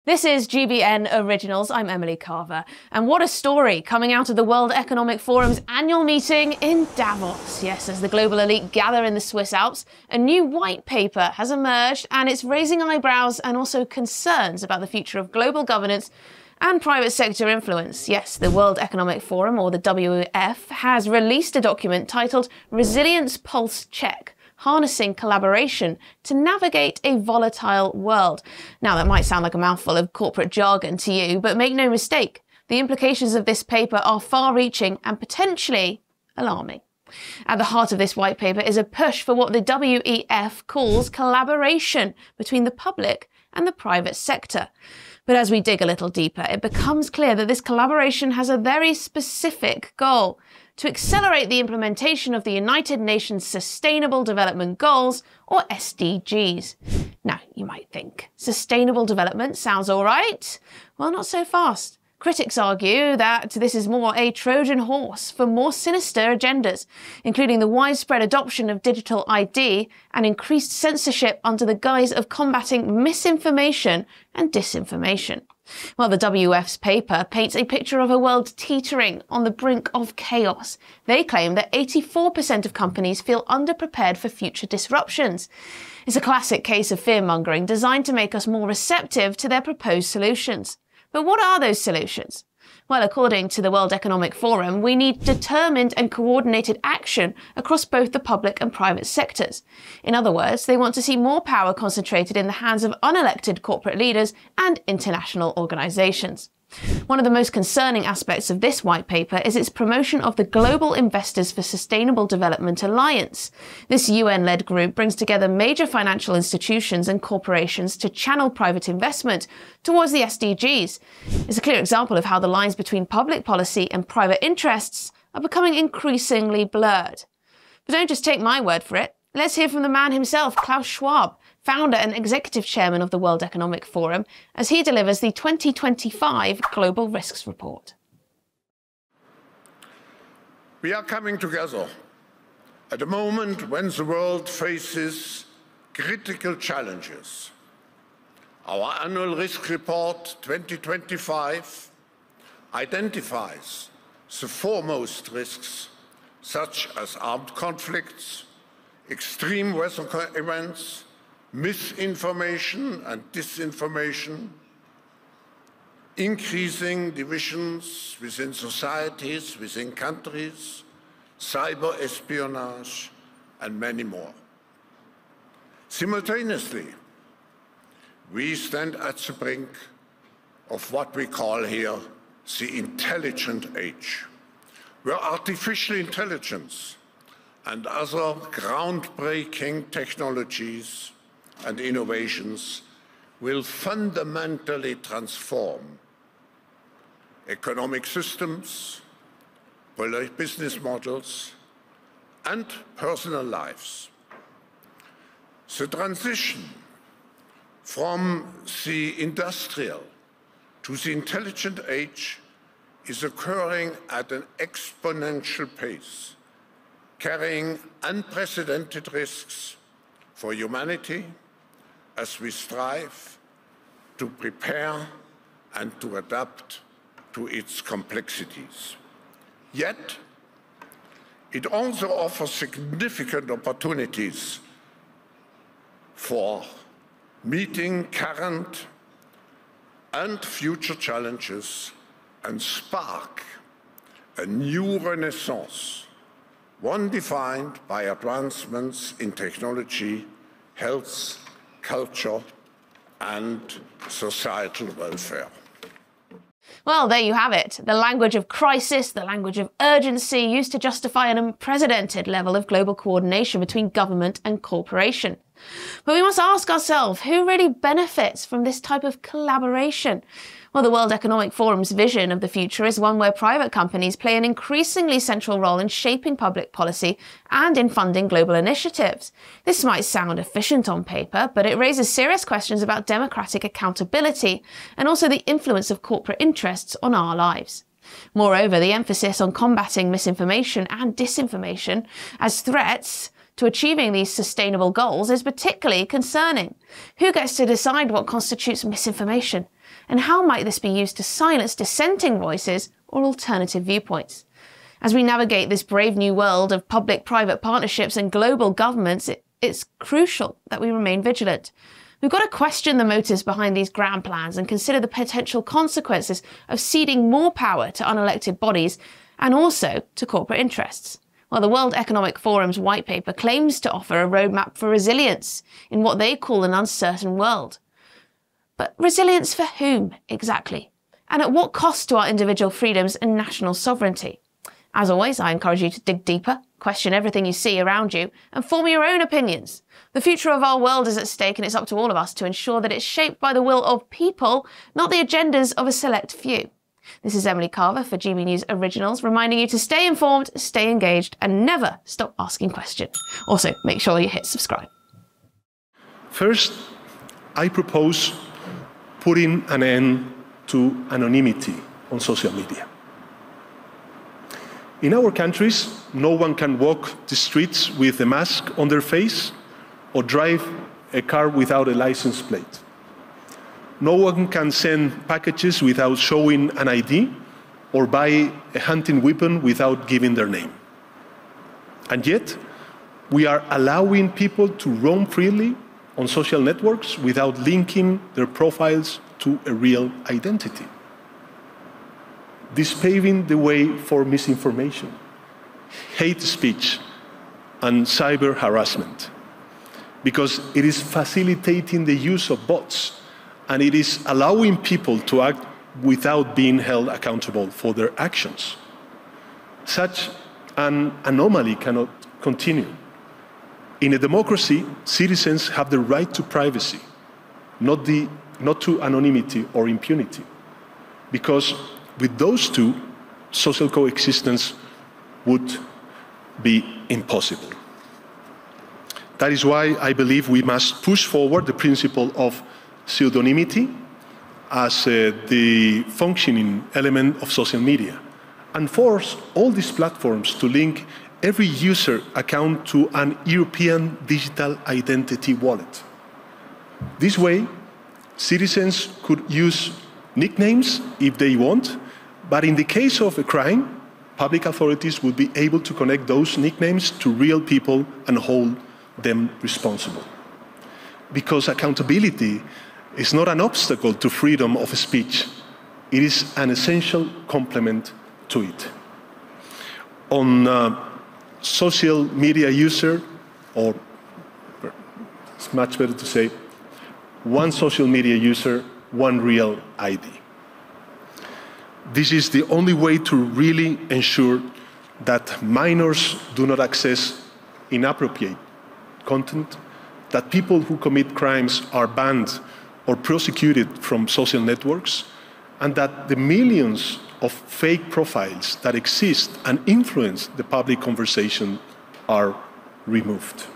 This is GBN Originals. I'm Emily Carver. And what a story coming out of the World Economic Forum's annual meeting in Davos. Yes, as the global elite gather in the Swiss Alps, a new white paper has emerged and it's raising eyebrows and also concerns about the future of global governance and private sector influence. Yes, the World Economic Forum, or the WEF, has released a document titled Resilience Pulse Check: Harnessing Collaboration to Navigate a Volatile World. Now, that might sound like a mouthful of corporate jargon to you, but make no mistake, the implications of this paper are far-reaching and potentially alarming. At the heart of this white paper is a push for what the WEF calls collaboration between the public and the private sector. But as we dig a little deeper, it becomes clear that this collaboration has a very specific goal: to accelerate the implementation of the United Nations Sustainable Development Goals, or SDGs. Now, you might think, sustainable development sounds all right. Well, not so fast. Critics argue that this is more a Trojan horse for more sinister agendas, including the widespread adoption of digital ID and increased censorship under the guise of combating misinformation and disinformation. Well, the WEF's paper paints a picture of a world teetering on the brink of chaos. They claim that 84% of companies feel underprepared for future disruptions. It's a classic case of fear-mongering designed to make us more receptive to their proposed solutions. But what are those solutions? Well, according to the World Economic Forum, we need determined and coordinated action across both the public and private sectors. In other words, they want to see more power concentrated in the hands of unelected corporate leaders and international organisations. One of the most concerning aspects of this white paper is its promotion of the Global Investors for Sustainable Development Alliance. This UN-led group brings together major financial institutions and corporations to channel private investment towards the SDGs. It's a clear example of how the lines between public policy and private interests are becoming increasingly blurred. But don't just take my word for it. Let's hear from the man himself, Klaus Schwab, founder and executive chairman of the World Economic Forum, as he delivers the 2025 Global Risks Report. We are coming together at a moment when the world faces critical challenges. Our annual risk report 2025 identifies the foremost risks, such as armed conflicts, extreme weather events, misinformation and disinformation, increasing divisions within societies, within countries, cyber espionage, and many more. Simultaneously, we stand at the brink of what we call here the intelligent age, where artificial intelligence and other groundbreaking technologies and innovations will fundamentally transform economic systems, business models, and personal lives. The transition from the industrial to the intelligent age is occurring at an exponential pace, carrying unprecedented risks for humanity as we strive to prepare and to adapt to its complexities. Yet, it also offers significant opportunities for meeting current and future challenges and spark a new renaissance, one defined by advancements in technology, health, culture, and societal welfare. Well, there you have it. The language of crisis, the language of urgency used to justify an unprecedented level of global coordination between government and corporation. But we must ask ourselves, who really benefits from this type of collaboration? Well, the World Economic Forum's vision of the future is one where private companies play an increasingly central role in shaping public policy and in funding global initiatives. This might sound efficient on paper, but it raises serious questions about democratic accountability and also the influence of corporate interests on our lives. Moreover, the emphasis on combating misinformation and disinformation as threats to achieving these sustainable goals is particularly concerning. Who gets to decide what constitutes misinformation? And how might this be used to silence dissenting voices or alternative viewpoints? As we navigate this brave new world of public-private partnerships and global governments, it's crucial that we remain vigilant. We've got to question the motives behind these grand plans and consider the potential consequences of ceding more power to unelected bodies and also to corporate interests. Well, the World Economic Forum's white paper claims to offer a roadmap for resilience in what they call an uncertain world. But resilience for whom, exactly? And at what cost to our individual freedoms and national sovereignty? As always, I encourage you to dig deeper, question everything you see around you, and form your own opinions. The future of our world is at stake, and it's up to all of us to ensure that it's shaped by the will of people, not the agendas of a select few. This is Emily Carver for GB News Originals, reminding you to stay informed, stay engaged, and never stop asking questions. Also, make sure you hit subscribe. First, I propose putting an end to anonymity on social media. In our countries, no one can walk the streets with a mask on their face or drive a car without a license plate. No one can send packages without showing an ID or buy a hunting weapon without giving their name. And yet, we are allowing people to roam freely on social networks without linking their profiles to a real identity. This paving the way for misinformation, hate speech, and cyber harassment, because it is facilitating the use of bots, and it is allowing people to act without being held accountable for their actions. Such an anomaly cannot continue. In a democracy, citizens have the right to privacy, not to anonymity or impunity, because with those two, social coexistence would be impossible. That is why I believe we must push forward the principle of pseudonymity as the functioning element of social media, and force all these platforms to link every user account to an European digital identity wallet. This way, citizens could use nicknames if they want, but in the case of a crime, public authorities would be able to connect those nicknames to real people and hold them responsible. Because accountability is not an obstacle to freedom of speech, it is an essential complement to it. On social media user, or it's much better to say, one social media user, one real ID. This is the only way to really ensure that minors do not access inappropriate content, that people who commit crimes are banned or prosecuted from social networks, and that the millions of fake profiles that exist and influence the public conversation are removed.